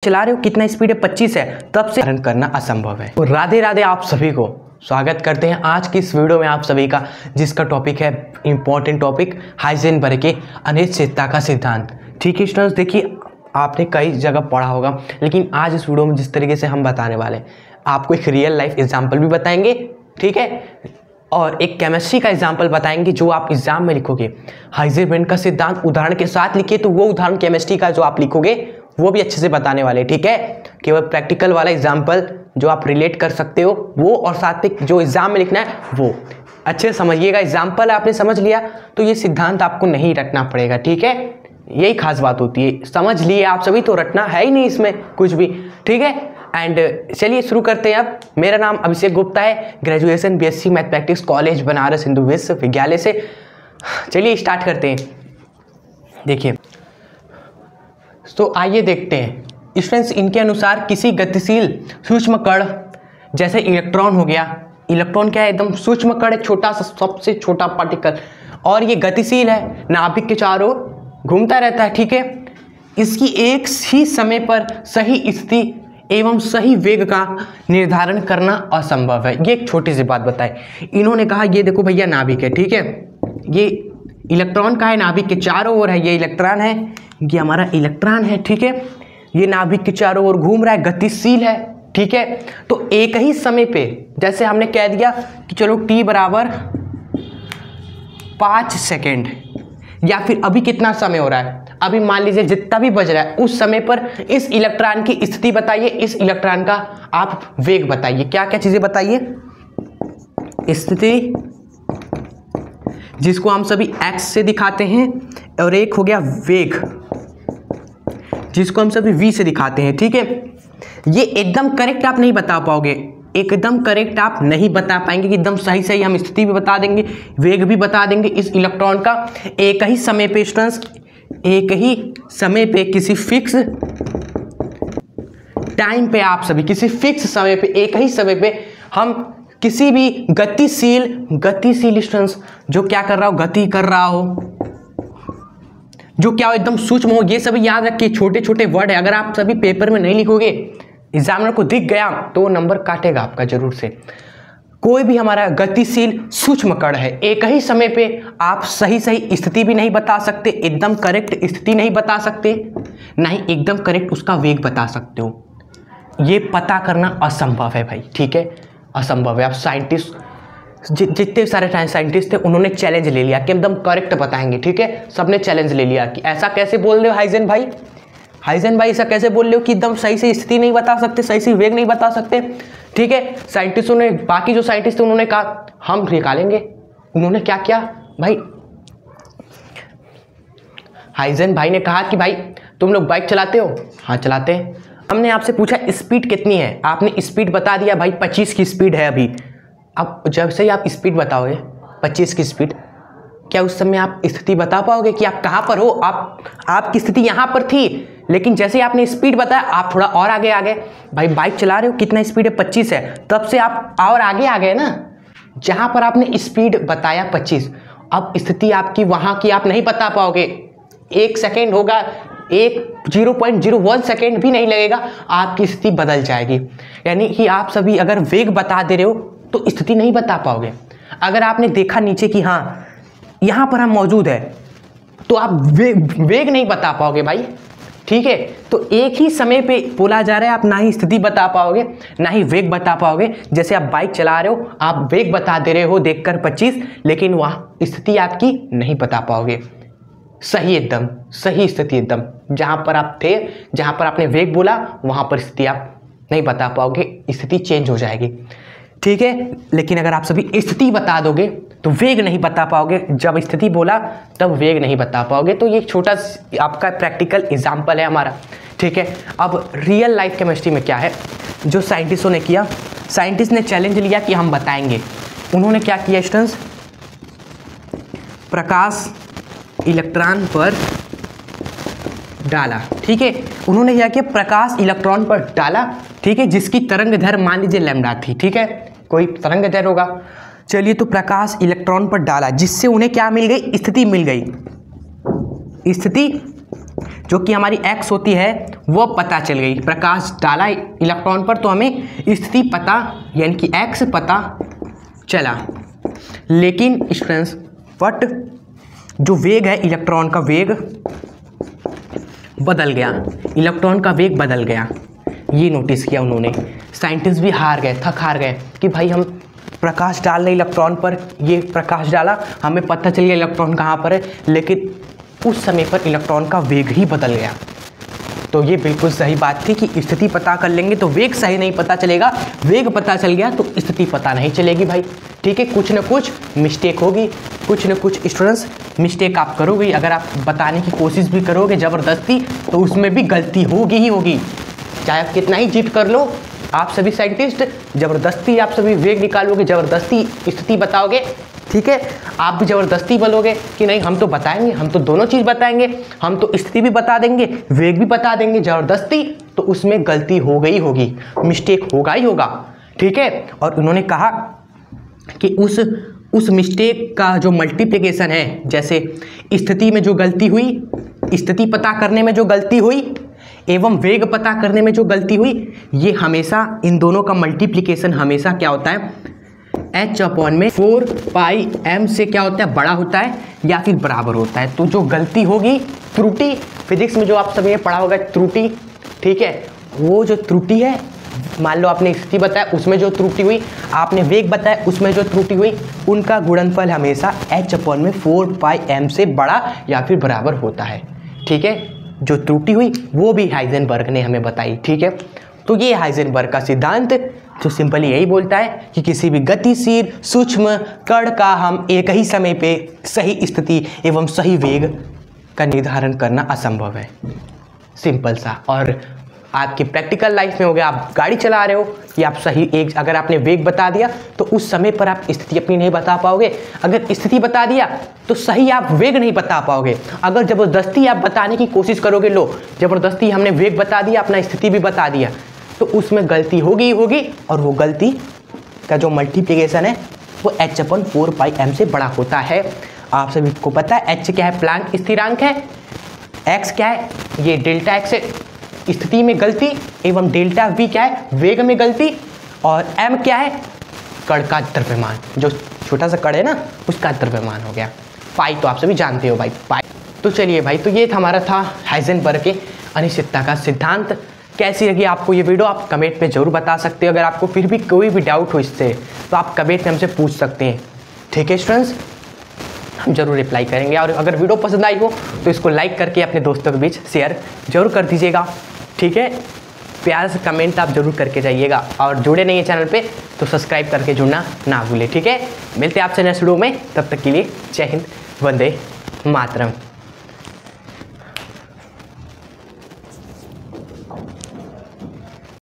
चला रहे हो, कितना स्पीड है 25 है, तब से रन करना असंभव है। तो राधे राधे आप सभी को स्वागत करते हैं आज की इस वीडियो में आप सभी का, जिसका टॉपिक है इंपॉर्टेंट टॉपिक हाइजेनबर्ग के अनिश्चितता का सिद्धांत। ठीक है स्टूडेंट्स, देखिए आपने कई जगह पढ़ा होगा, लेकिन आज इस वीडियो में जिस तरीके से हम बताने वाले हैं आपको एक रियल लाइफ एग्जाम्पल भी बताएंगे, ठीक है, और एक केमिस्ट्री का एग्जाम्पल बताएंगे जो आप एग्जाम में लिखोगे। हाइजेनबर्ग का सिद्धांत उदाहरण के साथ लिखिए तो वो उदाहरण केमिस्ट्री का जो आप लिखोगे वो भी अच्छे से बताने वाले, ठीक है। केवल प्रैक्टिकल वाला एग्जाम्पल जो आप रिलेट कर सकते हो वो, और साथ में जो एग्जाम में लिखना है वो अच्छे से समझिएगा। एग्जाम्पल आपने समझ लिया तो ये सिद्धांत आपको नहीं रटना पड़ेगा, ठीक है। यही खास बात होती है, समझ लिए आप सभी तो रटना है ही नहीं इसमें कुछ भी, ठीक है। एंड चलिए शुरू करते हैं। अब मेरा नाम अभिषेक गुप्ता है, graduation BSc mathematics college Banaras Hindu विश्वविद्यालय से। चलिए स्टार्ट करते हैं। देखिए तो आइए देखते हैं स्टूडेंट्स, इनके अनुसार किसी गतिशील सूक्ष्म कण जैसे इलेक्ट्रॉन हो गया, इलेक्ट्रॉन क्या है, एकदम सूक्ष्म कण, छोटा सा सबसे छोटा पार्टिकल, और ये गतिशील है, नाभिक के चारों ओर घूमता रहता है, ठीक है। इसकी एक ही समय पर सही स्थिति एवं सही वेग का निर्धारण करना असंभव है। ये एक छोटी सी बात बताए इन्होंने, कहा ये देखो भैया नाभिक है, ठीक है, ये इलेक्ट्रॉन का है, नाभिक के चारों ओर है, ये इलेक्ट्रॉन है, ये हमारा इलेक्ट्रॉन है, ठीक है, ये नाभिक के चारों ओर घूम रहा है, गतिशील है, ठीक है। तो एक ही समय पे जैसे हमने कह दिया कि चलो t बराबर 5 सेकेंड, या फिर अभी कितना समय हो रहा है, अभी मान लीजिए जितना भी बज रहा है उस समय पर इस इलेक्ट्रॉन की स्थिति बताइए, इस इलेक्ट्रॉन का आप वेग बताइए। क्या क्या चीजें बताइए, स्थिति जिसको हम सभी x से दिखाते हैं, और एक हो गया वेग जिसको हम सभी v से दिखाते हैं, ठीक है। ये एकदम करेक्ट आप नहीं बता पाओगे, एकदम करेक्ट आप नहीं बता पाएंगे कि एकदम सही सही हम स्थिति भी बता देंगे, वेग भी बता देंगे इस इलेक्ट्रॉन का। एक ही समय पे स्टूडेंट्स, एक ही समय पे किसी फिक्स टाइम पे आप सभी किसी फिक्स समय पे, एक ही समय पे हम किसी भी गतिशील स्टूडेंट्स जो क्या कर रहा हो, गति कर रहा हो, जो क्या हो एकदम सूक्ष्म हो, ये सभी याद रखिए, छोटे छोटे वर्ड है। अगर आप सभी पेपर में नहीं लिखोगे, एग्जामिनर को दिख गया तो नंबर काटेगा आपका जरूर से। कोई भी हमारा गतिशील सूक्ष्म कण है, एक ही समय पे आप सही सही स्थिति भी नहीं बता सकते, एकदम करेक्ट स्थिति नहीं बता सकते, नहीं एकदम करेक्ट उसका वेग बता सकते हो। ये पता करना असंभव है भाई, ठीक है, असंभव है। आप साइंटिस्ट जितने सारे साइंटिस्ट थे उन्होंने चैलेंज ले लिया कि एकदम करेक्ट बताएंगे, ठीक है, सबने चैलेंज ले लिया कि ऐसा कैसे बोल रहे हो हाइजेन भाई ऐसा कैसे बोल रहे हो कि एकदम सही से स्थिति नहीं बता सकते, सही से वेग नहीं बता सकते, ठीक है। साइंटिस्टों ने, बाकी जो साइंटिस्ट थे उन्होंने कहा हम निकालेंगे। उन्होंने क्या किया भाई, हाइजेन भाई ने कहा कि भाई तुम लोग बाइक चलाते हो, हाँ चलाते हैं। हमने आपसे पूछा स्पीड कितनी है, आपने स्पीड बता दिया भाई 25 की स्पीड है अभी। अब जब से आप स्पीड बताओगे 25 की स्पीड, क्या उस समय आप स्थिति बता पाओगे कि आप कहाँ पर हो, आपकी स्थिति यहाँ पर थी, लेकिन जैसे ही आपने स्पीड बताया आप थोड़ा और आगे आ गए। भाई बाइक चला रहे हो, कितना स्पीड है 25 है, तब से आप और आगे आ गए ना, जहाँ पर आपने स्पीड बताया 25, अब स्थिति आपकी वहाँ की आप नहीं बता पाओगे। 1 सेकेंड होगा, 0.01 सेकेंड भी नहीं लगेगा, आपकी स्थिति बदल जाएगी। यानी कि आप सभी अगर वेग बता दे रहे हो तो स्थिति नहीं बता पाओगे। अगर आपने देखा नीचे कि हाँ यहाँ पर हम मौजूद है, तो आप वेग नहीं बता पाओगे भाई, ठीक है। तो एक ही समय पे बोला जा रहा है, आप ना ही स्थिति बता पाओगे ना ही वेग बता पाओगे। जैसे आप बाइक चला रहे हो, आप वेग बता दे रहे हो देखकर 25, लेकिन वहाँ स्थिति आपकी नहीं बता पाओगे, सही एकदम सही स्थिति एकदम जहाँ पर आप थे, जहाँ पर आपने वेग बोला वहाँ पर स्थिति आप नहीं बता पाओगे, स्थिति चेंज हो जाएगी, ठीक है। लेकिन अगर आप सभी स्थिति बता दोगे तो वेग नहीं बता पाओगे, जब स्थिति बोला तब वेग नहीं बता पाओगे। तो ये छोटा आपका प्रैक्टिकल एग्जाम्पल है हमारा, ठीक है। अब रियल लाइफ केमिस्ट्री में क्या है जो साइंटिस्टों ने किया, साइंटिस्ट ने चैलेंज लिया कि हम बताएंगे। उन्होंने क्या किया स्टूडेंट्स, प्रकाश इलेक्ट्रॉन पर डाला, ठीक है। उन्होंने क्या किया, प्रकाश इलेक्ट्रॉन पर डाला, ठीक है, जिसकी तरंग दैर्घ्य मान लीजिए लैम्डा थी, ठीक है, कोई तरंग दैर्घ्य होगा। चलिए तो प्रकाश इलेक्ट्रॉन पर डाला, जिससे उन्हें क्या मिल गई, स्थिति मिल गई, स्थिति जो कि हमारी x होती है वो पता चल गई। प्रकाश डाला इलेक्ट्रॉन पर तो हमें स्थिति पता यानी कि x पता चला। लेकिन स्टूडेंट्स बट जो वेग है इलेक्ट्रॉन का वेग बदल गया, इलेक्ट्रॉन का वेग बदल गया। ये नोटिस किया उन्होंने। साइंटिस्ट भी हार गए, थक हार गए कि भाई हम प्रकाश डाल रहे इलेक्ट्रॉन पर, ये प्रकाश डाला हमें पता चल गया इलेक्ट्रॉन कहाँ पर है, लेकिन उस समय पर इलेक्ट्रॉन का वेग ही बदल गया। तो ये बिल्कुल सही बात थी कि स्थिति पता कर लेंगे तो वेग सही नहीं पता चलेगा, वेग पता चल गया तो स्थिति पता नहीं चलेगी भाई। ठीक है, कुछ न कुछ मिस्टेक होगी, कुछ न कुछ स्टूडेंट्स मिस्टेक आप करोगे। अगर आप बताने की कोशिश भी करोगे ज़बरदस्ती तो उसमें भी गलती होगी ही होगी, चाहे आप कितना ही जिद कर लो। आप सभी साइंटिस्ट ज़बरदस्ती आप सभी वेग निकालोगे, ज़बरदस्ती स्थिति बताओगे। ठीक है, आप भी ज़बरदस्ती बोलोगे कि नहीं हम तो बताएंगे, हम तो दोनों चीज़ बताएंगे, हम तो स्थिति भी बता देंगे, वेग भी बता देंगे ज़बरदस्ती, तो उसमें गलती हो गई होगी, मिस्टेक होगा ही होगा। ठीक है, और उन्होंने कहा कि उस मिस्टेक का जो मल्टीप्लिकेशन है, जैसे स्थिति में जो गलती हुई, स्थिति पता करने में जो गलती हुई एवं वेग पता करने में जो गलती हुई, ये हमेशा इन दोनों का मल्टीप्लिकेशन हमेशा क्या होता है, h/4πm से क्या होता है, बड़ा होता है या फिर बराबर होता है। तो जो गलती होगी, त्रुटि, फिजिक्स में जो आप सभी ने पढ़ा होगा त्रुटि, ठीक है, वो जो त्रुटि है, मान लो आपने स्थिति बताया उसमें जो त्रुटि हुई, आपने वेग बताया उसमें जो त्रुटि हुई, उनका गुणनफल हमेशा h/4πm से बड़ा या फिर बराबर होता है। ठीक है, जो त्रुटि हुई वो भी हाइजेनबर्ग ने हमें बताई। ठीक है, तो ये हाइजेनबर्ग का सिद्धांत जो सिंपली यही बोलता है कि किसी भी गतिशील सूक्ष्म कण का हम एक ही समय पे सही स्थिति एवं सही वेग का निर्धारण करना असंभव है। सिंपल सा। और आपकी प्रैक्टिकल लाइफ में हो गया, आप गाड़ी चला रहे हो कि आप सही एक, अगर आपने वेग बता दिया तो उस समय पर आप स्थिति अपनी नहीं बता पाओगे, अगर स्थिति बता दिया तो सही आप वेग नहीं बता पाओगे। अगर ज़बरदस्ती आप बताने की कोशिश करोगे, लो ज़बरदस्ती हमने वेग बता दिया, अपना स्थिति भी बता दिया, तो उसमें गलती होगी होगी, और वो गलती का जो मल्टीप्लिकेशन है वो h/4πm से बड़ा होता है। आप सभी को पता है h क्या है, प्लैंक स्थिरांक है, x क्या है, ये डेल्टा x है स्थिति में गलती, एवं डेल्टा v क्या है, वेग में गलती, और m क्या है, कण का द्रव्यमान, जो छोटा सा कण है ना उसका द्रव्यमान हो गया। पाई तो आप सभी जानते हो भाई, पाई। तो चलिए भाई, तो ये हमारा था हाइजेनबर्ग के अनिश्चितता का सिद्धांत। कैसी लगी आपको ये वीडियो, आप कमेंट में ज़रूर बता सकते हो। अगर आपको फिर भी कोई भी डाउट हो इससे तो आप कमेंट में हमसे पूछ सकते हैं। ठीक है स्टूडेंट्स, हम जरूर रिप्लाई करेंगे। और अगर वीडियो पसंद आई हो तो इसको लाइक करके अपने दोस्तों के बीच शेयर जरूर कर दीजिएगा। ठीक है, प्यार से कमेंट आप जरूर करके जाइएगा, और जुड़े नहीं है चैनल पे तो सब्सक्राइब करके जुड़ना ना भूलें। ठीक है, मिलते हैं आपसे नेक्स्ट वीडियो में, तब तक के लिए जय हिंद, वंदे मातरम।